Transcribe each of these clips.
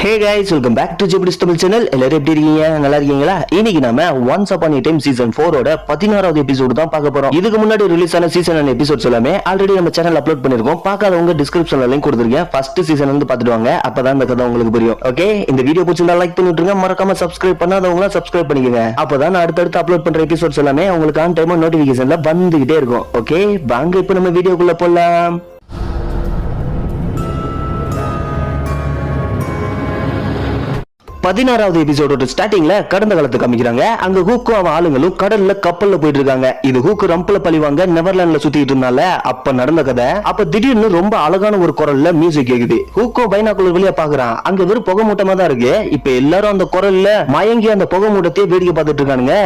Hey guys, welcome back to Jibris Tamil channel. எல்லாரும் எப்படி இருக்கீங்க? நல்லா இருக்கீங்களா? இன்னைக்கு நாம Once Upon a Time season 4 ஓட 16வது எபிசோட் தான் பார்க்க போறோம். இதுக்கு முன்னாடி ரிலீஸ் ஆன சீசன் அண்ட் எபிசோட்ஸ் எல்லாமே ஆல்ரெடி நம்ம சேனல்ல அப்லோட் பண்ணிருக்கோம். பார்க்காதவங்க டிஸ்கிரிப்ஷன்ல லிங்க் கொடுத்திருக்கேன். ஃபர்ஸ்ட் சீசன் வந்து பார்த்துட்டு வாங்க. அப்பதான் இந்த கதை உங்களுக்கு புரியும். ஓகே, இந்த வீடியோ பிடிச்சிருந்தா லைக் பண்ணி விட்டுருங்க. மறக்காம சப்ஸ்கிரைப் பண்ணாதவங்க சப்ஸ்கிரைப் பண்ணிக்கங்க. அப்பதான் அடுத்தடுத்து அப்லோட் பண்ற எபிசோட்ஸ் எல்லாமே உங்களுக்கு ஆன் டைம் நோட்டிபிகேஷன்ல வந்துகிட்டே இருக்கும். ஓகே, வாங்க இப்போ நம்ம வீடியோக்குள்ள போலாம். 16வது எபிசோடோட ஸ்டார்டிங்ல கடந்த காலத்தை காமிக்கிறாங்க. அங்க ஹூக்கு அவன் ஆளுங்களும் கடல்ல கப்பல்ல போயிட்டு இருக்காங்க. இது ஹூக்கு ரம்பல பழிவாங்க நெவர்லாண்ட்ல சுத்திட்டு இருந்தால அப்ப நடந்த கதை. அப்ப திடீர்னு ரொம்ப அழகான ஒரு குரல்ல மியூசிக் கேக்குது. ஹூக்கோ பைனாக்குலர் வழியா பாக்குறான். அங்க வெறும் புகை மூட்டமா தான் இருக்கு. இப்ப எல்லாரும் அந்த குரல்ல மயங்கி அந்த புகை மூட்டத்தையே வேடிக்கை பார்த்துட்டு இருக்கானுங்க.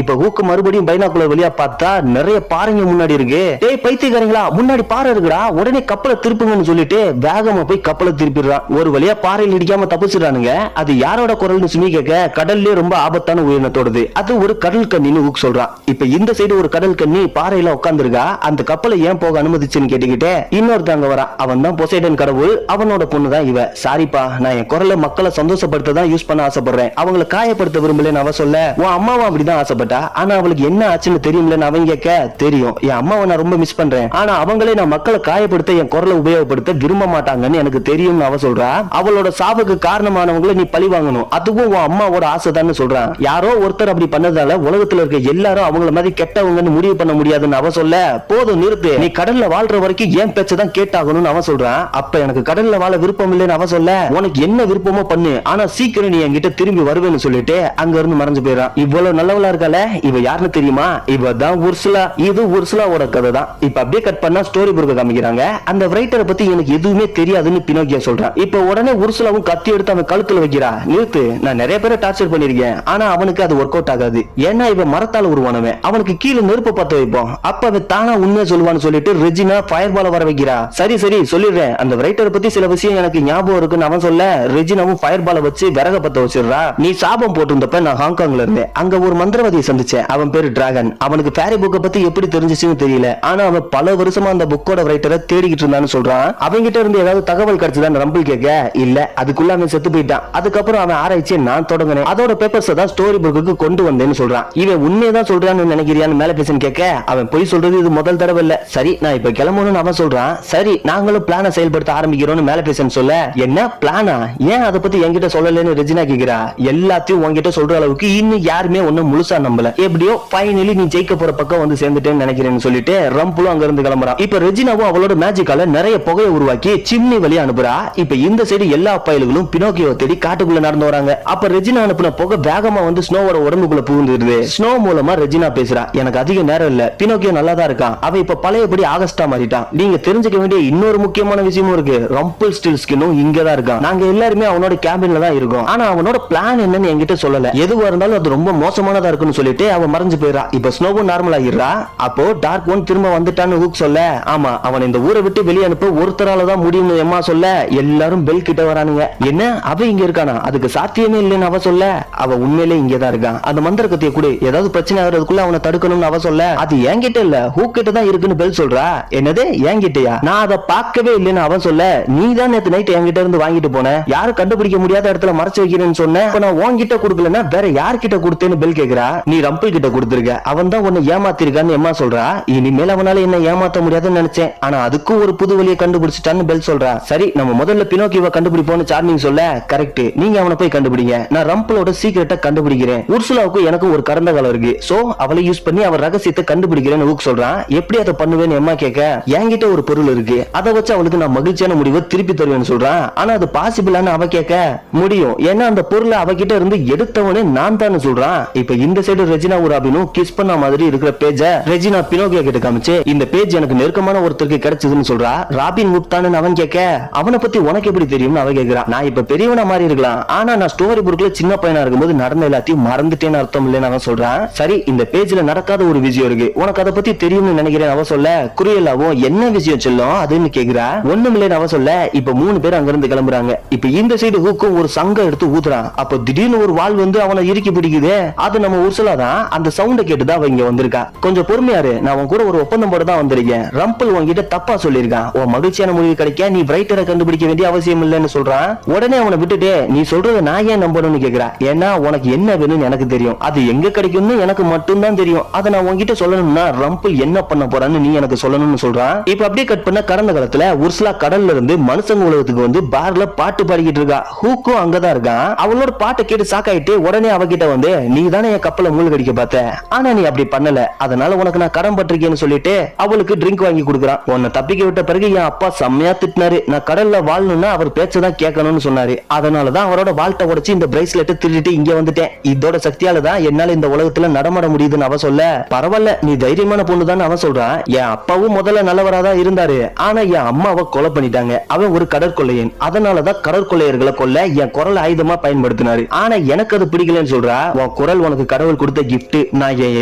இப்ப ஹூக்கு மறுபடியும் பைனாக்குலர் வழியா பார்த்தா நிறைய பாறைங்க முன்னாடி இருக்கு. டேய் பைத்தியக்காரங்களா, முன்னாடி பாறை இருக்குடா, உடனே கப்பலை திருப்புங்கன்னு சொல்லிட்டு வேகமா போய் கப்பலை திருப்பிடுறான். ஒரு வழியா பாறையில் இடிக்காம தப்பிச்சிடறானுங்க. அது யாரோட குரல்னு சுமி கேட்க கடல்ல ரொம்ப ஆபத்தான உயிரினத்தோடது. அது ஒரு கடல் கண்ணின்னு ஹூக் சொல்றான். இப்ப இந்த சைடு ஒரு கடல் கண்ணி பாறையில உட்கார்ந்துருக்கா. அந்த கப்பலை ஏன் போக அனுமதிச்சுன்னு கேட்டுக்கிட்டே இன்னொருத்தங்க வரான். அவன் தான் பொசைடன் கடவுள். அவனோட பொண்ணு தான் இவ. சாரிப்பா, நான் என் குரலை மக்களை சந்தோஷப்படுத்த தான் யூஸ் பண்ண ஆசைப்படுறேன். அவங்களை காயப்படுத்த விரும்பலன்னு அவ சொல்ல, உன் அம்மாவும் அப்படிதான் ஆசைப்பட்ட. ஆனா அவளுக்கு என்ன ஆச்சுன்னு தெரியும்ல அவங்க கேட்க, தெரியும், என் அம்மாவை நான் ரொம்ப மிஸ் பண்றேன். ஆனா அவங்களே நான் மக்களை காயப்படுத்த என் குரலை உபயோகப்படுத்த விரும்ப மாட்டாங்கன்னு எனக்கு தெரியும்னு அவ சொல்றா. அவளோட சாவுக்கு காரணமானவங்களை நீ பழி வாங்கணும், அதுவும் உன் அம்மாவோட ஆசைதான்னு சொல்றான். யாரோ ஒருத்தர் அப்படி பண்ணதால உலகத்துல இருக்க எல்லாரும் அவங்கள மாதிரி கெட்டவங்கன்னு முடிவு பண்ண முடியாதுன்னு அவ சொல்ல, போதும் நிறுத்து, நீ கடல்ல வாழ்ற வரைக்கும் ஏன் பேச்சதான் கேட்டாகணும்னு அவ சொல்றான். அப்ப எனக்கு கடல்ல வாழ விருப்பம் இல்லைன்னு அவ சொல்ல, உனக்கு என்ன விருப்பமோ பண்ணு, ஆனா சீக்கிரம் நீ என்கிட்ட திரும்பி வருவேன்னு சொல்லிட்டு அங்க இருந்து மறைஞ்சு போயிடான். இவ்வளவு நல்லவளா இருக்கால, இவ யாருன்னு தெரியுமா? இவ தான் உர்சுலா. இது உர்சுலாவோட கதை தான். இப்ப அப்படியே கட் பண்ணா ஸ்டோரி புக்க காமிக்கிறாங்க. அந்த ரைட்டரை பத்தி எனக்கு எதுவுமே தெரியாதுன்னு பினோக்கியோ சொல்றான். இப்ப உடனே உர்சுலாவும் கத்தி எடுத்து அவன் கழுத்துல வைக்கிறா. நிறுத்து, நான் நிறைய பேரை டார்ச்சர் பண்ணிருக்கேன், ஆனா அவனுக்கு அது ஒர்க் அவுட் ஆகாது. ஏன்னா இவன் மரத்தால உருவானவன். அவனுக்கு கீழே நெருப்பு பத்த வைப்போம், அப்ப அவன் தானா உண்மையை சொல்லுவான்னு சொல்லிட்டு ரெஜினா ஃபயர் பால வர வைக்கிறா. சரி சரி சொல்லிடுறேன், அந்த ரைட்டரை பத்தி சில விஷயம் எனக்கு ஞாபகம் இருக்குன்னு அவன் சொல்ல, ரெஜினாவும் ஃபயர் பால வச்சு விறக பத்த வச்சிடுறா. நீ சாபம் போட்டிருந்தப்ப நான் ஹாங்காங்ல இருந்தேன். அங்க ஒரு மந்திரவாதியை சந்திச்சேன். அவன் பேரு டிராகன். அவனுக்கு ஃபேரி புக்க பத்தி எப்படி தெரிஞ்சிச்சுன்னு தெரியல, ஆனா அவன் பல வருஷமா அந்த புக்கோட ரைட்டரை தேடிக்கிட்டு இருந்தான்னு சொல்றான். அவங்கிட்ட இருந்து ஏதாவது தகவல் கிடைச்சதான் ரம்பிள் கேட்க, இல்ல, அதுக்குள்ள அவன் செத்து போயிட்டான். அதுக்கப்புறம் அவன் ஆராய்ச்சியை நான் தொடங்கினேன். அதோட பேப்பர்ஸ் தான் ஸ்டோரி புக்கு கொண்டு வந்தேன்னு சொல்றான். இவன் உண்மையதான் சொல்றான்னு நினைக்கிறியான்னு மேலபேசன் கேட்க, அவன் போய் சொல்றது இது முதல் தடவை இல்ல. சரி, நான் இப்ப கிளம்பணும்னு அவன் சொல்றான். சரி, நாங்களும் பிளான செயல்படுத்த ஆரம்பிக்கிறோம்னு மேலபேசன் சொல்ல, என்ன பிளானா, ஏன் அதை பத்தி என்கிட்ட சொல்லலன்னு ரெஜினா கேக்குறா. எல்லாத்தையும் உன்கிட்ட சொல்ற அளவுக்கு இன்னும் யாருமே ஒன்னும் முழுசா நம்பல. எப்படியோ ஃபைனலி நீ ஜெயிக்க போற பக்கம் வந்து சேர்ந்துட்டேன்னு நினைக்கிறேன்னு சொல்லிட்டு ரம்புலும் அங்க இருந்து கிளம்புறான். இப்ப ரெஜினாவும் அவளோட மேஜிக்கால நிறைய புகையை உருவாக்கி சிம்னி வழியா அனுப்புறா. இப்ப இந்த சைடு எல்லா பயல்களும் பினோக்கியோ தேடி காட்டுக்குள்ள நடந்து வராங்க. அப்ப ரெஜினா அனுப்புன புகை வேகமா வந்து ஸ்னோவோட உடம்புக்குள்ள புகுந்துருது. ஸ்னோ மூலமா ரெஜினா பேசுறா, எனக்கு அதிக நேரம் இல்ல, பினோக்கியோ நல்லா தான் இருக்கான், அவன் இப்ப பழையபடி ஆகஸ்டா மாறிட்டான். நீங்க தெரிஞ்சுக்க வேண்டிய இன்னொரு முக்கியமான விஷயமும் இருக்கு, ரம்பிள் ஸ்டில்ஸ்கினும் இங்கதான் இருக்கான். நாங்க எல்லாருமே அவனோட கேபின்ல தான் இருக்கோம், ஆனா அவனோட பிளான் என்னன்னு என்கிட்ட சொல்லல. எதுவா இருந்தாலும் அது ரொம்ப மோசமானதா இருக்குன்னு சொல்லிட்டு அவன் மறைஞ்சு போயிடா. இப்ப ஸ்னோவும் நார்மல் ஆகிடுறா. அப்போ டார்க் ஒன் திரும்ப வந்துட்டான்னு ஹூக் சொல்ல, ஆமா, அவன் இந்த ஊரை விட்டு வெளியே அனுப்ப ஒருத்தரால தான் முடியும்னு எம்மா சொல்ல, எல்லாரும் பெல் கிட்ட வரானுங்க. என்ன, அவ இங்க இருக்கானா? அதுக்கு சாத்தியமே இல்லைன்னு அவ சொல்ல, அவ உண்மையிலே இங்கதான் இருக்கான். அந்த மந்திர கத்திய கூட ஏதாவது பிரச்சனை ஆகிறதுக்குள்ள அவனை தடுக்கணும்னு அவ சொல்ல, அது என்கிட்ட இல்ல, ஹூக் கிட்ட தான் இருக்குன்னு பெல் சொல்றா. என்னது என்கிட்டயா? நான் அதை பார்க்கவே இல்லைன்னு அவன் சொல்ல, நீ தான் நேத்து நைட் என்கிட்ட இருந்து வாங்கிட்டு போன, யாரும் கண்டுபிடிக்க முடியாத இடத்துல மறைச்சு வைக்கிறேன்னு சொன்ன, நான் உன்கிட்ட கொடுக்கலன்னா வேற யார்கிட்ட கொடுத்தேன்னு பெல் கேக்குறா. நீ ரம்பிள் கிட்ட கொடுத்திருக்க, அவன் தான் உன்னை ஏமாத்திருக்கான்னு எம்மா சொல்றா. இனிமேல் அவனால என்ன ஏமாத்த முடியாதுன்னு நினைச்சேன், ஆனா அதுக்கும் ஒரு புது வழியை கண்டுபிடிச்சிட்டான்னு பெல் சொல்றா. சரி, நம்ம முதல்ல பினோக்கியோவை கண்டுபிடிப்போம்னு சார்மிங் சொல்ல, கரெக்ட், நீங்க அவனை போய் கண்டுபிடிங்க, நான் ரம்பிளோட சீக்கிரட்டை கண்டுபிடிக்கிறேன். உர்சுலாவுக்கு எனக்கு ஒரு கடந்த காலம் இருக்கு, சோ அவளை யூஸ் பண்ணி அவர் ரகசியத்தை கண்டுபிடிக்கிறேன்னு ஹூக் சொல்றான். எப்படி அதை பண்ணுவேன்னு எம்மா கேட்க, என்கிட்ட ஒரு பொருள் இருக்கு, அதை வச்சு அவளுக்கு நான் மகிழ்ச்சியான முடிவை திருப்பி தருவேன்னு சொல்றான். ஆனா அது பாசிபிளான்னு அவ கேட்க, முடியும், ஏன்னா அந்த பொருளை அவகிட்ட இருந்து எடுத்தவனே நான் தான் சொல்றான். இப்ப இந்த சைடு ரெஜினா ஒரு அபினும் கிஸ் பண்ண மாதிரி இருக்கிற பேஜ ரெஜினா பினோக்கியோ கிட்ட காமிச்சு, இந்த பேஜ் எனக்கு நெருக்கமான ஒருத்தருக்கு கிடைச்சதுன்னு சொல்றா. ராபின் ஹுட் தானு அவன் கேட்க, அவனை பத்தி உனக்கு எப்படி தெரியும்னு அவ கேக்குறா. நான் இப்ப பெரியவனா மாதிரி இருக்கலாம், ஆனா நான் ஸ்டோரி புக்ல சின்ன பையனா இருக்கும்போது நடந்த எல்லாத்தையும் மறந்துட்டேன்னு அர்த்தம் இல்லைன்னு அவன் சொல்றான். சரி, இந்த பேஜ்ல நடக்காத ஒரு விஷயம் இருக்கு, உனக்கு அதை பத்தி தெரியும்னு நினைக்கிறேன் அவ சொல்ல, குரியலாவும் என்ன விஷயம் சொல்லும் அதுன்னு கேக்குறா. ஒண்ணும் இல்லைன்னு அவ சொல்ல, இப்ப 3 பேர் அங்க இருந்து கிளம்புறாங்க. இப்ப இந்த சைடு ஹூக்கும் ஒரு சங்கம் எடுத்து ஊத்துறான். அப்ப திடீர்னு ஒரு வாள் வந்து அவனை இறுக்கி பிடிக்குது. அது நம்ம உர்சுலா உர்சுலா தான் அந்த சவுண்ட கேட்டுதான் அவ இங்க வந்திருக்கா. கொஞ்சம் பொறுமையாரு, நான் உன் கூட ஒரு ஒப்பந்தம் போட தான் வந்திருக்கேன். ரம்பிள் உன்கிட்ட தப்பா சொல்லிருக்கான். உன் மகிழ்ச்சியான முடிவு கிடைக்க நீ பிரைட்டரை கண்டுபிடிக்க வேண்டிய அவசியம் இல்லைன்னு சொல்றான். உடனே அவனை விட்டுட்டு நீ சொல்றத நான் ஏன் நம்பணும்னு கேக்குறா. ஏன்னா உனக்கு என்ன வேணும்னு எனக்கு தெரியும், அது எங்க கிடைக்கும்னு எனக்கு மட்டும் தான் தெரியும். அதை நான் உன்கிட்ட சொல்லணும்னா ரம்பிள் என்ன பண்ண போறான்னு நீ எனக்கு சொல்லணும்னு சொல்றான். இப்ப அப்படியே கட் பண்ண கடந்த காலத்துல உர்சுலா கடல்ல இருந்து மனுஷங்க உலகத்துக்கு வந்து பார்ல பாட்டு பாடிக்கிட்டு இருக்கா. ஹூக்கும் அங்கதான் இருக்கான். அவளோட பாட்டை கேட்டு சாக்காயிட்டு உடனே அவகிட்ட வந்து நீ தானே என் கப்பலை மூழ்கடிக்க பார்த்த, ஆனா நீ அப்படி பண்ணல, அதனால உனக்கு நான் கடன் பட்டிருக்கேன்னு சொல்லிட்டு அவளுக்கு ட்ரிங்க் வாங்கி கொடுக்குறான். உன்னை தப்பிக்க விட்ட பிறகு என் அப்பா செம்மையா திட்டினாரு. நான் கடல்ல வாழணும்னா அவர் பேச்சதான் கேட்கணும்னு சொன்னாரு. அதனாலதான் அவரோட வாழ்க்கை உடைச்சு இந்த பிரேஸ்லெட் திருடிட்டு இங்க வந்துட்டேன். இதோட சக்தியால தான் என்னால இந்த உலகத்துல நடமாட முடியுதுன்னு அவ சொல்ல, பரவாயில்ல நீ தைரியமான பொண்ணு தான் அவ சொல்றான். என் அப்பாவும் முதல்ல நல்லவராதான் இருந்தாரு, ஆனா என் அம்மாவை கொலை பண்ணிட்டாங்க. அவன் ஒரு கடற்கொள்ளையன், அதனாலதான் கடற்கொள்ளையர்களை கொல்ல என் குரல் ஆயுதமா பயன்படுத்தினாரு. ஆனா எனக்கு அது பிடிக்கலன்னு சொல்றா. உன் குரல் உனக்கு கடவுள் கொடுத்த கிஃப்ட். நான் என்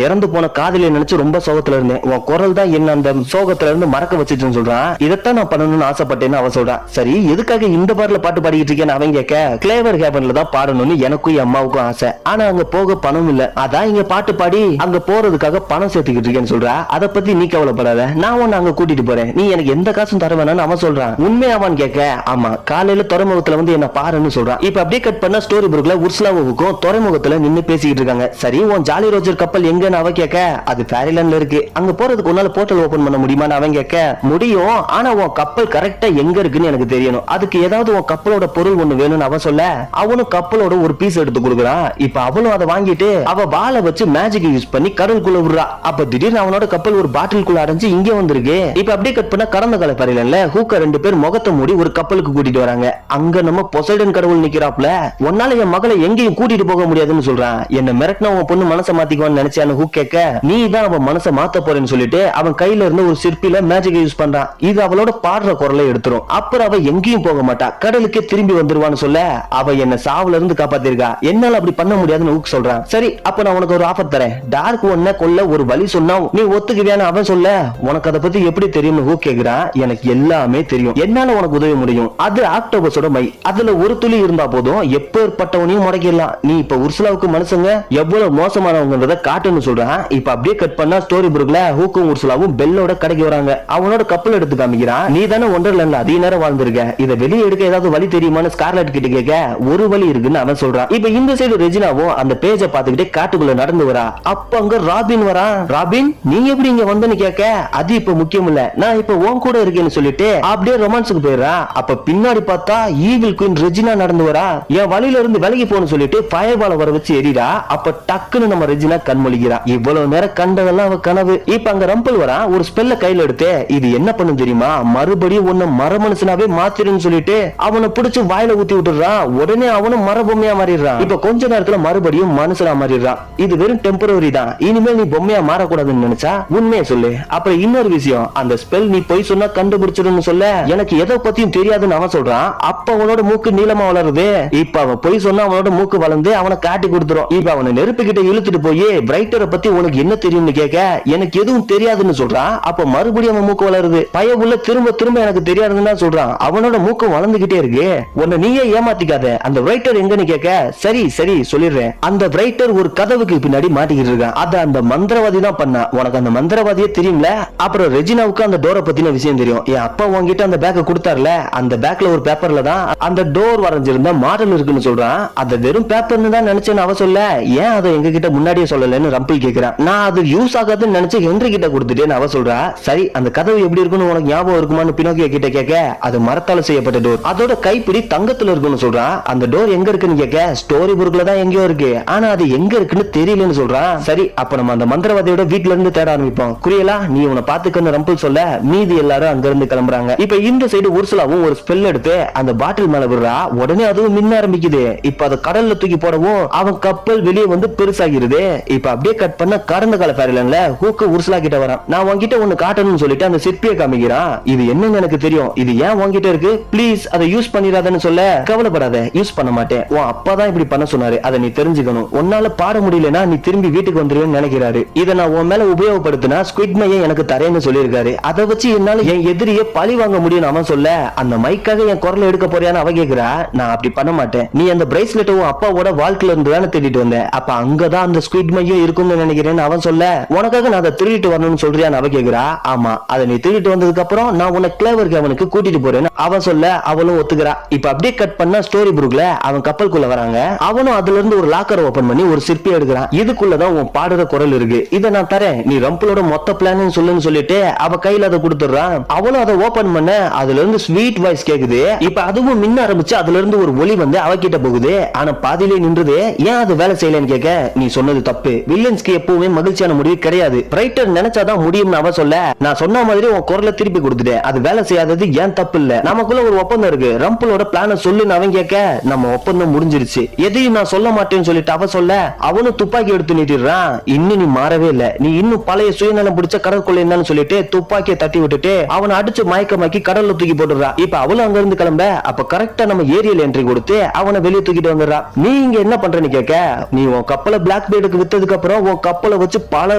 இறந்து போன காதலியை நினைச்சு ரொம்ப சோகத்துல இருந்தேன். உன் குரல் தான் என்ன அந்த சோகத்துல இருந்து மறக்க வச்சுச்சுன்னு சொல்றான். இதைத்தான் நான் பண்ணணும்னு ஆசைப்பட்டேன்னு அவ சொல்றான். சரி எதுக்காக இந்த பார்ல பாட்டு பாடிக்கிட்டு இருக்கேன்னு அவன் கேட்க, கிளேவர் ஹேவன்ல தான் பாடணும்னு எனக்கும் என் அம்மாவுக்கும் ஆசை, ஆனா அங்க போக பணம் இல்ல, அதான் இங்க பாட்டு பாடி அங்க போறதுக்காக பணம் சேர்த்துக்கிட்டு இருக்கேன்னு சொல்றா. அதை பத்தி நீ கவலைப்படாத, நான் உன்னை அங்க கூட்டிட்டு போறேன், நீ எனக்கு எந்த காசும் தர வேணாம்னு அவன் சொல்றான். உண்மையா அவன் கேட்க, ஆமா காலையில துறைமுகத்துல வந்து என்ன பாருன்னு சொல்றான். இப்ப அப்படியே கட் பண்ண ஸ்டோரி புக்ல உர்சுலாவுக்கும் துறைமுகத்துல நின்னு பேசிக்கிட்டு இருக்காங்க. சரி உன் ஜாலி ரோஜர் கப்பல் எங்கன்னு அவ கேட்க, அது ஃபேரிலாண்ட்ல இருக்கு, அங்க போறதுக்கு உன்னால போர்ட்டல் ஓபன் பண்ண முடியுமான்னு அவன் கேட்க, முடியும், ஆனா உன் கப்பல் கரெக்டா எங்க இருக்குன்னு எனக்கு தெரியணும், அதுக்கு ஏதாவது உன் கப்பலோட பொருள் ஒண்ணு வேணும்னு அவ சொல்ல, அவனும் கப்பலோட ஒரு பீஸ் எடுத்து கொடுக்குறான். இப்ப அவளும் அதை வாங்கிட்டு அவ வாளை வச்சு மேஜிக் யூஸ் பண்ணி கடலுக்குள்ள விடுறா. அப்ப திடீர்னு அவனோட கப்பல் ஒரு பாட்டிலுக்குள்ள அடைஞ்சு இங்க வந்திருக்கு. இப்ப அப்படியே கட் பண்ண கடந்த கால பரியில ஹூக்க 2 பேர் முகத்தை மூடி ஒரு கப்பலுக்கு கூட்டிட்டு வராங்க. அங்க நம்ம பொசைடன் கடவுள் நிக்கிறாப்ல. உன்னால என் மகளை எங்கேயும் கூட்டிட்டு போக முடியாதுன்னு சொல்றான். என்ன மிரட்டினா உன் பொண்ணு மனசை மாத்திக்குவான்னு நினைச்சான்னு ஹூக் கேட்க, நீ தான் அவன் மனசை மாத்த போறேன்னு சொல்லிட்டு அவன் கையில இருந்து ஒரு சிற்பில மேஜிக் யூஸ் பண்றான். இது அவளோட பாடுற குரலை எடுத்துரும். அப்புறம் அவ எங்கேயும் போக மாட்டா, கடலுக்கே திரும்பி வந்துருவான்னு சொல்ல, அவ என்ன சாவுல இருந்து காப்பாத்திருக்கா, என்னால அப்படி பண்ண முடியாதுன்னு ஹூக் சொல்றான். சரி அப்ப நான் உனக்கு ஒரு ஆஃபர் தரேன், டார்க் ஒன்ன கொல்ல ஒரு வழி சொன்னா நீ ஒத்துக்குவியான்னு அவன் சொல்ல, உனக்கு அதை பத்தி எப்படி தெரியும்னு ஹூக் கேக்குறான். எனக்கு எல்லாமே தெரியும், என்னால உனக்கு உதவி முடியும், அது ஆக்டோபஸோட மை, அதுல ஒரு துளி இருந்தா போதும் எப்பேற்பட்டவனையும் முடக்கிடலாம். நீ இப்ப உர்சுலாவுக்கு மனுஷங்க எவ்வளவு மோசமானவங்கன்றத காட்டுன்னு சொல்றான். இப்ப அப்படியே கட் பண்ணா ஸ்டோரி புக்ல ஹூக்கும் உர்சுலாவும் பெல்லோட கடைக்கு வராங்க. அவனோட கப்பல் எடுத்து காமிக்கிறான். நீ தானே ஒண்டர்லேண்ட்ல அதிக நேரம் வாழ்ந்திருக்க, இதை வெளியே எடுக்க ஏதாவது வழி தெரியுமான்னு ஸ்கார்லெட் கிட்ட கேட்க, ஒரு வழி இருக்குன்னு அவன் சொல்றான். இப்ப இந்த சைடு ரெஜினாவும் அந்த பேஜை பார்த்துக்கிட்டே காட்டுக்குள்ள நடந்து வரா. அப்ப அங்க ராபின் வரான். ராபின் நீ எப்படி இங்க வந்தன்னு கேட்க, அது இப்ப முக்கியம் இல்ல, நான் இப்ப உன் கூட இருக்கேன்னு சொல்லிட்டு அப்படியே ரொமான்ஸுக்கு போயிடுறா. அப்ப பின்னாடி பார்த்தா ஈவில் குயின் ரெஜினா நடந்து வரா. என் வழியில இருந்து விலகி போன்னு சொல்லிட்டு ஃபயர்பால வர வச்சு எரிடா. அப்ப டக்குன்னு நம்ம ரெஜினா கண்மொழிகிறா. இவ்வளவு நேரம் கண்டதெல்லாம் அவ கனவு. இப்ப அங்க ரம்பிள் வரா. ஒரு ஸ்பெல்ல கையில எடுத்து, இது என்ன பண்ணும் தெரியுமா, மறுபடியும் உன்னை மர மனுஷனாவே மாத்திருன்னு சொல்லிட்டு அவனை பிடிச்சு வாயில ஊத்தி விட்டுறான். உடனே அவனும் மரபொம்மையா மாறிடுறான். இப்ப கொஞ்ச நேரத்துல மறுபடியும் மனுஷனா மாறிடுறான். இது வெறும் டெம்பரரி தான், இனிமேல் நீ பொம்மையா மாறக்கூடாதுன்னு நினைச்சா உண்மையை சொல்லு. அப்புறம் இன்னொரு விஷயம், அந்த ஸ்பெல் நீ போய் சொன்னா கண்டுபிடிச்சிடுன்னு சொல்ல, எனக்கு எதை பத்தியும் தெரியாதுன்னு அவன் சொல்றான். அப்ப அவனோட மூக்கு நீளமா வளருது. இப்ப அவன் போய் சொன்னா அவனோட மூக்கு வளர்ந்து அவனை காட்டி கொடுத்துரும். இப்ப அவனை நெருப்பு கிட்ட இழுத்துட்டு போய் பிரைட்டரை பத்தி உனக்கு என்ன தெரியும்னு கேட்க, எனக்கு எதுவும் தெரியாதுன்னு சொல்றான். அப்ப மறுபடியும் அவன் மூக்கு வளருது. பயவுள்ள திரும்ப திரும்ப எனக்கு தெரியாதுன்னு சொல்றான். அவனோட மூக்கு வளர்ந்துகிட்டே இருக்கு. உன்னை நீயே ஏமாத்திக்காத, அந்த பிரைட்டர் எங்கன்னு கேட்க, சரி சரி சொல்லிடுறேன். அந்த பிரைட்டர் ஒரு கதவுக்கு பின்னாடி மாட்டிக்கிட்டு இருக்கான். அத அந்த மந்திரவாதி தான் பண்ணா. உனக்கு அந்த மந்திரவாதியே தெரியும்ல. அப்புறம் ரெஜினாவுக்கு அந்த டோரை பத்தின விஷயம் தெரியும். என் அப்பா உன்கிட்ட அந்த பேக்கை கொடுத்தாருல, அந்த பேக்ல ஒரு பேப்பர்ல தான் அந்த டோர் வரைஞ்சிருந்த மாடல் இருக்குன்னு சொல்றான். அது வெறும் பேப்பர்னு தான் நினைச்சேன்னு அவ சொல்ல, ஏன் அதை எங்க கிட்ட முன்னாடியே சொல்லலன்னு ரம்பிள் கேக்குறான். நான் அது யூஸ் ஆகாதுன்னு நினைச்சு ஹென்றி கிட்ட கொடுத்துட்டேன்னு அவ சொல்றா. சரி அந்த கதவு எப்படி இருக்குன்னு உனக்கு ஞாபகம் இருக்குமான்னு பினோக்கியோ கிட்ட கேட்க, அது மரத்தால செய்யப்பட்ட டோர், அதோட கைப்பிடி தங்கத்துல இருக்குன்னு சொல்றான். அந்த டோர் எங்க இருக்குன்னு கேட்க, ஸ்டோரி புக்ல தான் எங்கேயோ இருக்கு, ஆனா அது எங்க இருக்குன்னு தெரியலன்னு சொல்றான். சரி அப்ப நம்ம அந்த மந்திரவாதியோட வீட்ல இருந்து தேட ஆரம்பிப்போம், குரியலா நீ உன்னை பாத்துக்கன்னு ரம்பிள் சொல்ல, மீதி எல்லாரும் அங்க இருந்து கிளம்புறாங்க. இப்ப இந்த சைடு உர்சுலாவும் ஒரு ஸ்பெல் எடுத்து அந்த பாட்டில் மேல விடுறா. உடனே அதுவும் மின்ன ஆரம்பிக்குது. இப்ப அதை கடல்ல தூக்கி போடவும் அவன் கப்பல் வெளியே வந்து பெருசாகிருது. இப்ப அப்படியே கட் பண்ண கடந்த கால ஃபேரிலாண்ட்ல ஹூக்கு உர்சுலா கிட்ட வரான். நான் உன்கிட்ட ஒண்ணு காட்டணும்னு சொல்லிட்டு அந்த சிற்பியை காமிக்கிறான். இது என்னன்னு எனக்கு தெரியும், இது ஏன் உன்கிட்ட இருக்கு, ப்ளீஸ் அதை யூஸ் பண்ணிடாதன்னு சொல்ல, கவலைப்படாத யூஸ் பண்ண மாட்டேன், உன் அப்பா தான் இப்படி பண்ண சொன்னாரு, அதை நீ தெரிஞ்சுக்கணும், உன்னால பாட முடியலன்னா நீ திரும்பி வீட்டுக்கு வந்துருவேன்னு நினைக்கிறாரு, இதை நான் உன் மேல உபயோகப்படுத்தினா ஸ்குவிட் மையை எனக்கு தரேன்னு சொல்லியிருக்காரு, அதை வச்சு என்னால என் எதிரியை பழி வாங்க முடியும் அவன் சொல்ல, அந்த மைக்காக என் குரலை எடுக்க போறியான்னு அவ கேக்குறா. நான் அப்படி பண்ண மாட்டேன், நீ அந்த பிரேஸ்லெட் உன் அப்பாவோட வாழ்க்கையில இருந்து தானே தேடிட்டு வந்த, அப்ப அங்க அதுக்குள்ளதான் அந்த ஸ்குவிட் மையம் இருக்கும்னு நினைக்கிறேன்னு அவன் சொல்ல, உனக்காக நான் அதை திருடிட்டு வரணும்னு சொல்றியான்னு அவ கேக்குறா. ஆமா, அதை நீ திருடிட்டு வந்ததுக்கு அப்புறம் நான் உன்னை கிளவர் அவனுக்கு கூட்டிட்டு போறேன்னு அவன் சொல்ல அவளும் ஒத்துக்கிறா. இப்ப அப்படியே கட் பண்ணா ஸ்டோரி புக்ல அவன் கப்பலுக்குள்ள வராங்க. அவனும் அதுல இருந்து ஒரு லாக்கர் ஓபன் பண்ணி ஒரு சிற்பி எடுக்கிறான். இதுக்குள்ளதான் உன் பாடுற குரல் இருக்கு, இதை நான் தரேன், நீ ரம்பிளோட மொத்த பிளான் சொல்லுன்னு சொல்லிட்டு அவ கையில அதை கொடுத்துறான். அவளும் அதை ஓபன் பண்ண அதுல இருந்து ஸ்வீட் வாய்ஸ் கேக்குது. இப்ப அதுவும் மின்ன ஆரம்பிச்சு அதுல இருந்து ஒரு ஒலி வந்து அவகிட்ட போகுது. ஆனா பாதியிலே நின்றது. ஏன் அது வேலை செய்யலன்னு கேட்க, நீ சொன்னது தப்பு, வில்லன்ஸ்க்கு எப்பவுமே மகிழ்ச்சியான முடிவு கிடையாது, ரைட்டர் நினைச்சாதான் முடியும்னு அவ சொல்ல, நான் சொன்ன மாதிரி உன் குரலை திருப்பி கொடுத்துட்டேன், அது வேலை செய்யாதது ஏன் தப்பு இல்ல, நமக்குள்ள ஒரு ஒப்பந்தம் இருக்கு, ரம்பிளோட பிளான சொல்லுன்னு அவன் கேட்க, நம்ம ஒப்பந்தம் முடிஞ்சிருச்சு, எதையும் நான் சொல்ல மாட்டேன்னு சொல்லிட்டு அவ சொல்ல, அவனும் துப்பாக்கி எடுத்து நீட்டிடுறான். இன்னும் நீ மாறவே இல்ல, நீ இன்னும் பழைய சுயநலம் பிடிச்ச கடற்கொள்ளை என்னன்னு சொல்லிட்டு துப்பாக்கியை தட்டி விட்டுட்டு அவனை அடிச்சு மயக்கமாக்கி கடல்ல தூக்கி போட்டுறான். இப்ப அவளும் அங்க இருந்து கிளம்ப, அப்ப கரெக்டா நம்ம ஏரியல் என்ட்ரி கொடுத்து அவனை வெளியே தூக்கிட்டு வந்துடுறா. நீ இங்க என்ன பண்றன்னு கேட்க, நீ உன் கப்பலை பிளாக் பேர்டுக்கு வித்ததுக்கு அப்புறம் உன் கப்பலை வச்சு பல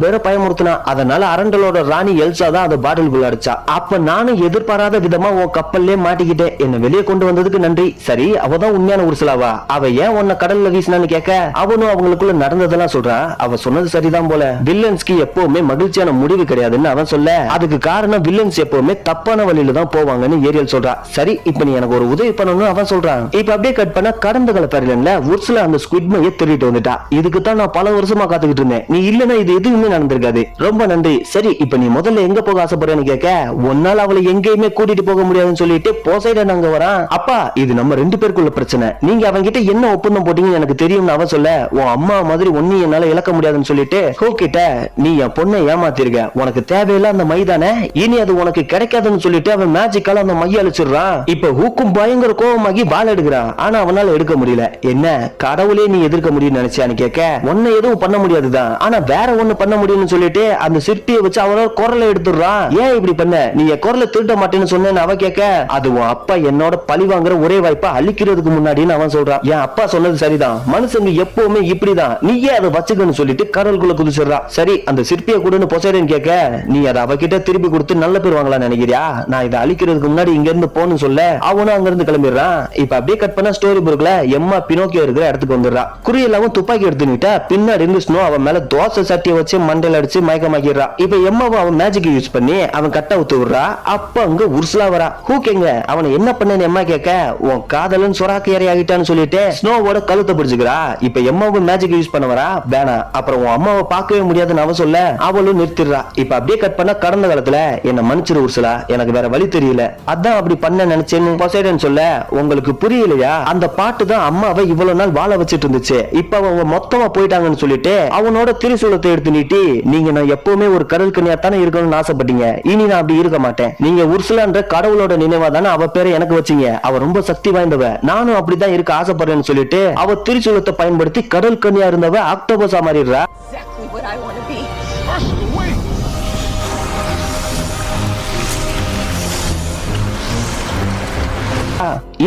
பேரை பயமுறுத்தினா, அதனால அரண்டலோட ராணி எல்சா தான் அதை பாட்டிலுக்குள்ள அடிச்சா. அப்ப நானும் எதிர்பாராத விதமா உன் கப்பல்லே மாட்டிக்கிட்டேன், என்ன வெளியே கொண்டு வந்ததுக்கு நன்றி. சரி, அவதான் உண்மையான உருசலாவா, அவ ஏன் உன்னை கடல்ல வீசினான்னு கேட்க, அவனும் அவங்களுக்குள்ள நடந்ததெல்லாம் சொல்றான். அவ சொன்னது சரிதான் போல, வில்லன்ஸ்க்கு எப்பவுமே மகிழ்ச்சியான முடிவு கிடையாதுன்னு அவன் சொல்ல, அதுக்கு காரணம் வில்லன்ஸ் எப்பவுமே தப்பான வழியில தான் போவாங்கன்னு ஏரியல் சொல்றா. சரி, இப்ப நீ எனக்கு ஒரு உதவி பண்ணணும்னு அவன் சொல்றான். இப்ப அப்படியே கட் பண்ண கடந்த கால பேரலன்ல உர்சுலா அந்த ஸ்குவிட் மையை திருடிட்டு வந்துட்டா. இதுக்கு தான் நான் பல வருஷமா காத்துக்கிட்டு இருந்தேன், நீ இல்லனா இது எதுவுமே நடந்திருக்காது, ரொம்ப நன்றி. சரி, இப்ப நீ முதல்ல எங்க போக ஆசைப்படுறேன்னு கேட்க, ஒன்னால அவளை எங்கேயுமே கூட்டிட்டு போக முடியாதுன்னு சொல்லிட்டு போசைடன் அங்க வரான். அப்பா, இது நம்ம ரெண்டு பேருக்குள்ள பிரச்சனை, நீங்க அவங்க கிட்ட என்ன ஒப்பந்தம் போட்டீங்கன்னு எனக்கு தெரியும்னு அவன் சொல்ல, உன் அம்மா மாதிரி ஒன்னு என்னால இழக்க முடியாதுன்னு சொல்லிட்டு ஹூக் கிட்ட, நீ என் பொண்ணை ஏமாத்திருக்க, உனக்கு தேவையில்ல அந்த மைதானே, இனி அது உனக்கு கிடைக்காதுன்னு சொல்லிட்டு அவன் மேஜிக்கால அந்த மைய அழிச்சிடுறான். இப்ப ஹூக்கும் பயங்கர கோபமாகி பால் எடுக்கிறான். ஆனா அவனால எடுக்க முடியல. என்ன கடவுளே நீ எதிர்க்க முடியும்னு நினைச்சான்னு கேட்க, ஒன்ன எதுவும் பண்ண முடியாதுதான், ஆனா வேற ஒண்ணு பண்ண முடியும்னு சொல்லிட்டு அந்த சிற்பியை வச்சு அவனோட குரலை எடுத்துடுறான். ஏன் இப்படி பண்ண, நீ என் குரலை திருட்ட மாட்டேன்னு சொன்னேன்னு அவ கேட்க, அது உன் அப்பா என்னோட பழி வாங்குற ஒரே வாய்ப்பா அழிக்கிறதுக்கு முன்னாடின்னு அவன் சொல்றான். என் அப்பா சொன்னது சரிதான், மனுஷங்க எப்பவுமே இப்படிதான், நீயே அதை வச்சுக்கன்னு சொல்லிட்டு கடலுக்குள்ள குதிச்சிடுறான். சரி, அந்த சிற்பியை கூடன்னு பொசைடன் கேட்க, நீ அதை அவகிட்ட திருப்பி கொடுத்து நல்ல பேர் வாங்கலாம் நினைக்கிறியா, நான் இதை அழிக்கிறதுக்கு முன்னாடி இங்க இருந்து போன்னு சொல்ல அவனும் அங்க இருந்து கிளம்பிடுறான். இப்ப அப்படியே கட் பண்ண ஸ்டோரி புக்ல எம்மா பினோக்கியோ இருக்கிற இடத்துக்கு வந்துடுறா. குறியெல்லாம் துப்பாக்கி எடுத்துக்கிட்ட பின்னாடி இருந்து ஸ்னோ அவன் மேல தோசை சட்டியை வச்சு மண்டையில அடிச்சு மயக்கமாக்கிடுறா. இப்ப எம்மாவை அவன் மேஜிக் யூஸ் பண்ணி அவன் கட்ட ஊத்து விடுறா. அப்ப அங்க உர்சுலா வரா. ஹூக் எங்க, அவனை என்ன பண்ணேன்னு எம்மா கேட்க, உன் காதலன் சொராக்கு ஏறி ஆகிட்டான்னு சொல்லிட்டு ஸ்னோவோட கழுத்தை பிடிச்சுக்கிறா. இப்ப எம்மாவும் மேஜிக் யூஸ் பண்ண வரா. வேணா, அப்புறம் உன் அம்மாவை பார்க்கவே முடியாதுன்னு அவ சொல்ல அவளும் நிறுத்திடுறா. இப்ப அப்படியே கட் பண்ண கடந்த காலத்துல என்ன மன்னிச்சிரு உர்சுலா, எனக்கு வேற வழி தெரியல, அதான் அப்படி பண்ண நினைச்சேன்னு பொசைடன் சொல்ல, உங்களுக்கு புரியலையா, அந்த பாட்டு தான் அம்மாவை இவ்வளவு நாள் வாழ வச்சிட்டு இருந்துச்சு, இப்ப அவங்க மொத்தமா போயிட்டாங்கன்னு சொல்லிட்டு அவனோட திரிசூலத்தை எடுத்து நீட்டி, நீங்க நான் எப்பவுமே ஒரு கடல் கன்னியா தானே இருக்கணும்னு ஆசைப்பட்டீங்க, இனி நான் அப்படி இருக்க மாட்டேன், நீங்க உர்சுலான்ற கடவுளோட நினைவா தானே அவ பேரை எனக்கு வச்சீங்க, அவ ரொம்ப சக்தி வாய்ந்தவ, நானும் அப்படிதான் இருக்க ஆசைப்படுறேன்னு சொல்லிட்டு அவ திரிசூலத்தை பயன்படுத்தி கடல் கன்னியா இருந்தவ ஆக்டோபஸா மாறிடுறா.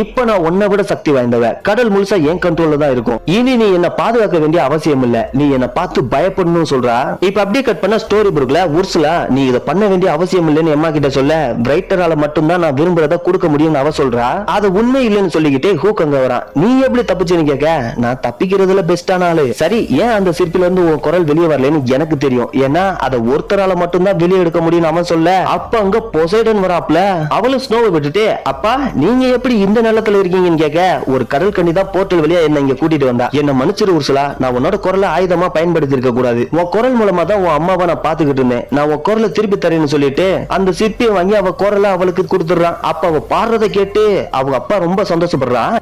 இப்ப நான் உன்னை விட சக்தி வாய்ந்தவ, கடல் முழுசா என் கண்ட்ரோல்ல தான் இருக்கும், இனி நீ என்ன பாதுகாக்க வேண்டிய அவசியம் இல்ல, நீ என்ன பார்த்து பயப்படணும்னு சொல்றா. இப்ப அப்படியே கட் பண்ண ஸ்டோரி புக்ல உர்சுலா, நீ இதை பண்ண வேண்டிய அவசியம் இல்லைன்னு அம்மா கிட்ட சொல்ல, பிரைட்டரால மட்டும்தான் நான் விரும்புறத கொடுக்க முடியும்னு அவ சொல்றா. அது உண்மை இல்லைன்னு சொல்லிக்கிட்டே ஹூக் அங்க வரான். நீ எப்படி தப்பிச்சுன்னு கேட்க, நான் தப்பிக்கிறதுல பெஸ்டான ஆளு. சரி, ஏன் அந்த சிற்பில இருந்து உன் குரல் வெளியே வரலன்னு எனக்கு தெரியும், ஏன்னா அதை ஒருத்தரால மட்டும்தான் வெளியே எடுக்க முடியும்னு அவன் சொல்ல, அப்ப அங்க பொசைடன் வராப்ல. அவளும் ஸ்னோவை விட்டுட்டு, அப்பா நீங்க எப்படி இந்த நிலத்துல இருக்கீங்கன்னு கேட்க, ஒரு கடல் கன்னி தான் போர்ட்டல் வழியா என்ன இங்க கூட்டிட்டு வந்தா, என்ன மன்னிச்சிரு உர்சுலா, நான் உன்னோட குரலை ஆயுதமா பயன்படுத்தி இருக்க கூடாது, உன் குரல் மூலமா தான் உன் அம்மாவை நான் பாத்துக்கிட்டு இருந்தேன், நான் உன் குரலை திருப்பி தரேன்னு சொல்லிட்டு அந்த சிற்பியை வாங்கி அவ குரலை அவளுக்கு கொடுத்துடுறான். அப்ப அவ பாடுறதை கேட்டு அவங்க அப்பா ரொம்ப சந்தோஷப்படுறான்.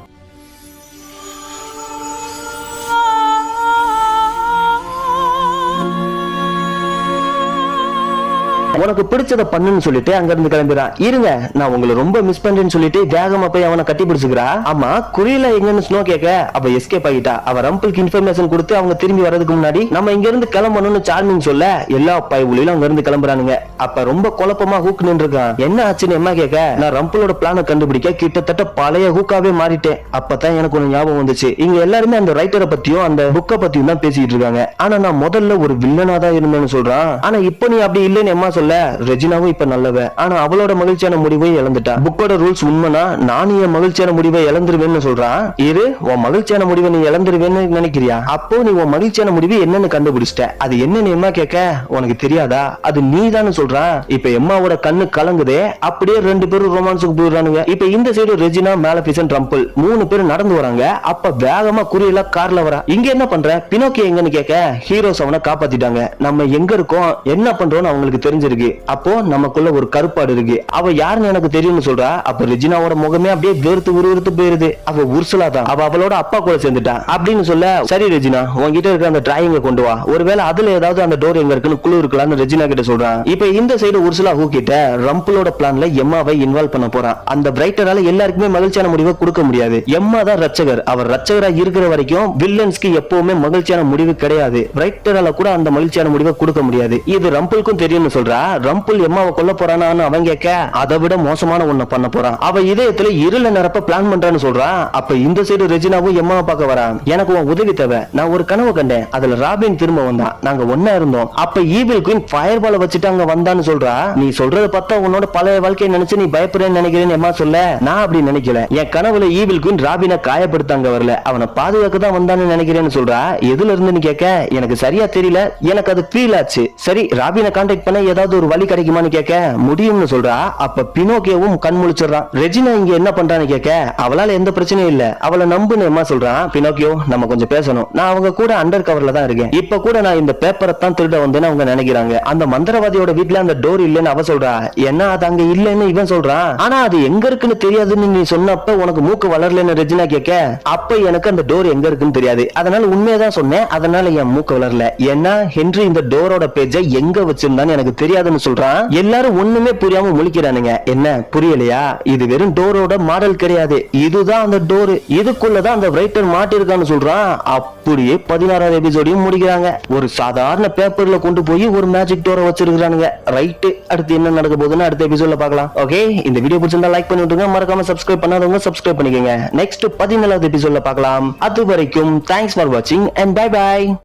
உனக்கு பிடிச்சதை பண்ணுன்னு சொல்லிட்டு அங்க இருந்து கிளம்பிறான். இருங்க, நான் உங்களை ரொம்ப மிஸ் பண்றேன்னு சொல்லிட்டு வேகமா போய் அவனை கட்டி பிடிச்சுக்கிறா. ஆமா, குறியில எங்கன்னு ஸ்னோ கேட்க அவ எஸ்கேப் ஆகிட்டா. அவ ரம்பிளுக்கு இன்ஃபர்மேஷன் கொடுத்து அவங்க திரும்பி வரதுக்கு முன்னாடி நம்ம இங்க இருந்து கிளம்பணும்னு சார்மிங் சொல்ல எல்லா பயவுலிலும் அங்க இருந்து கிளம்புறானுங்க. அப்ப ரொம்ப குழப்பமா ஹூக் நின்று இருக்கான். என்ன ஆச்சுன்னு எம்மா கேட்க, நான் ரம்பிளோட பிளான கண்டுபிடிக்க கிட்டத்தட்ட பழைய ஹூக்காவே மாறிட்டேன். அப்பதான் எனக்கு ஒரு ஞாபகம் வந்துச்சு, இங்க எல்லாருமே அந்த ரைட்டரை பத்தியும் அந்த புக்கை பத்தியும் தான் பேசிட்டு இருக்காங்க, ஆனா நான் முதல்ல ஒரு வில்லனா தான் இருந்தேன்னு சொல்றான். ஆனா இப்ப நீ அப்படி இல்லைன்னு எம்மா சொல்ல, சொல்ல ரெஜினாவும் இப்ப நல்லவ, ஆனா அவளோட மகிழ்ச்சியான முடிவை இழந்துட்டா. புக்கோட ரூல்ஸ் உண்மைனா நானும் என் மகிழ்ச்சியான முடிவை இழந்துருவேன்னு சொல்றான். இரு, உன் மகிழ்ச்சியான முடிவை நீ இழந்துருவேன்னு நினைக்கிறியா? அப்போ நீ உன் மகிழ்ச்சியான முடிவு என்னன்னு கண்டுபிடிச்சிட்ட. அது என்னன்னு எம்மா கேட்க, உனக்கு தெரியாதா? அது நீதான்னு சொல்றான். இப்ப எம்மாவோட கண்ணு கலங்குதே, அப்படியே ரெண்டு பேரும் ரொமான்ஸுக்கு போயிடுறானுங்க. இப்ப இந்த சைடு ரெஜினா, மேலபிசன்ட், ரம்பிள் 3 பேரும் நடந்து வராங்க. அப்ப வேகமா குறியில கார்ல வரா. இங்க என்ன பண்ற? பினோக்கி எங்கன்னு கேட்க, ஹீரோஸ் அவனை காப்பாத்திட்டாங்க. நம்ம எங்க இருக்கோம், என்ன பண்றோம்னு அவங்களுக்கு தெரிஞ்சிருக்கு. அப்போ நமக்குள்ள ஒரு கருப்பாடு இருக்கு, அவ யாருன்னு எனக்கு தெரியும்னு சொல்றா. அப்ப ரெஜினாவோட முகமே அப்படியே வெறுத்து உருவெடுத்து போயிருது. அவ உர்சுலா தான், அவ அவளோட அப்பா கூட சேர்ந்துட்டா அப்படின்னு சொல்ல, சரி ரெஜினா, உன்கிட்ட இருக்க அந்த டிராயிங்க கொண்டு வா, ஒருவேளை அதுல ஏதாவது அந்த டோர் எங்க இருக்குன்னு குழு இருக்கலாம்னு ரெஜினா கிட்ட சொல்றான். இப்ப இந்த சைடு உர்சுலா ஹூ கிட்ட ரம்பிளோட பிளான்ல எம்மாவை இன்வால்வ் பண்ண போறான். அந்த பிரைட்டரால எல்லாருக்குமே மகிழ்ச்சியான முடிவை கொடுக்க முடியாது. எம்மா தான் ரட்சகர். அவர் ரட்சகரா இருக்கிற வரைக்கும் வில்லன்ஸ்க்கு எப்பவுமே மகிழ்ச்சியான முடிவு கிடையாது. பிரைட்டரால கூட அந்த மகிழ்ச்சியான முடிவை கொடுக்க முடியாது. இது ரம்பிளுக்கும் தெரியும்னு சொல்றா. ரம்பிள் எம்மாவை கொல்ல போறானான்னு அவன் கேட்க, அதை விட மோசமான ஒண்ணு பண்ண போறான். அவ இதயத்துல இருள நிரப்ப பிளான் பண்றான்னு சொல்றான். அப்ப இந்த சைடு ரெஜினாவும் எம்மாவை பார்க்க வரான். எனக்கு உன் உதவி தேவை. நான் ஒரு கனவு கண்டேன், அதுல ராபின் திரும்ப வந்தான், நாங்க ஒன்னா இருந்தோம். அப்ப ஈவில் குயின் ஃபயர் பால வச்சுட்டு அங்க வந்தான்னு சொல்றா. நீ சொல்றத பார்த்தா உன்னோட பழைய வாழ்க்கையை நினைச்சு நீ பயப்படுறேன்னு நினைக்கிறேன்னு எம்மா சொல்ல, நான் அப்படி நினைக்கல. என் கனவுல ஈவில் குயின் ராபினை காயப்படுத்தாங்க வரல, அவனை பாதுகாக்க தான் வந்தான்னு நினைக்கிறேன்னு சொல்றா. எதுல இருந்துன்னு கேட்க, எனக்கு சரியா தெரியல, எனக்கு அது ஃபீல் ஆச்சு. சரி, ராபினை கான்டாக்ட் பண்ண ஏதாவது ஒரு வழி கிடைக்குமான்னு கேட்க, முடியும்னு சொல்றா. அப்ப பினோக்கியோவும் கண் முழிச்சிடறான். ரெஜினா இங்க என்ன பண்றான்னு கேட்க, அவளால எந்த பிரச்சனையும் இல்ல, அவளை நம்புன்னு எம்மா சொல்றான். பினோக்கியோ, நம்ம கொஞ்சம் பேசணும், நான் அவங்க கூட அண்டர் கவர்ல தான் இருக்கேன், இப்ப கூட நான் இந்த பேப்பரை தான் திருட வந்தேன்னு அவங்க நினைக்கிறாங்க. அந்த மந்திரவாதியோட வீட்டுல அந்த டோர் இல்லன்னு அவ சொல்றா. என்ன அது அங்க இல்லன்னு இவன் சொல்றான். ஆனா அது எங்க இருக்குன்னு தெரியாதுன்னு நீ சொன்னப்ப உனக்கு மூக்கு வளரலன்னு ரெஜினா கேட்க, அப்ப எனக்கு அந்த டோர் எங்க இருக்குன்னு தெரியாது, அதனால உண்மையதான் சொன்னேன், அதனால என் மூக்கு வளரல. ஏன்னா ஹென்றி இந்த டோரோட பேஜை எங்க வச்சிருந்தான்னு எனக்கு தெரியாதுன்னு சொல்றான். எல்லாரும் ஒண்ணுமே புரியாம முழிக்கிறானுங்க. என்ன புரியலையா? இது வெறும் டோரோட மாடல் கிடையாது, இதுதான் அந்த டோர், இதுக்குள்ளதான் அந்த ரைட்டர் மாட்டிருக்கான்னு சொல்றான். அப்படியே 16வது எபிசோடையும் முடிக்கிறாங்க. ஒரு சாதாரண பேப்பர்ல கொண்டு போய் ஒரு மேஜிக் டோரை வச்சிருக்கானுங்க. ரைட், அடுத்து என்ன நடக்க போகுதுன்னு அடுத்த எபிசோட்ல பார்க்கலாம். ஓகே, இந்த வீடியோ பிடிச்சிருந்தா லைக் பண்ணி விட்டுருங்க, மறக்காம சப்ஸ்கிரைப் பண்ணாதவங்க சப்ஸ்கிரைப் பண்ணிக்கங்க. நெக்ஸ்ட் 14வது எபிசோட்ல பார்க்கலாம். அது வரைக்கும் தேங்க்ஸ் ஃபார் வாட்சிங் அண்ட் பை பை.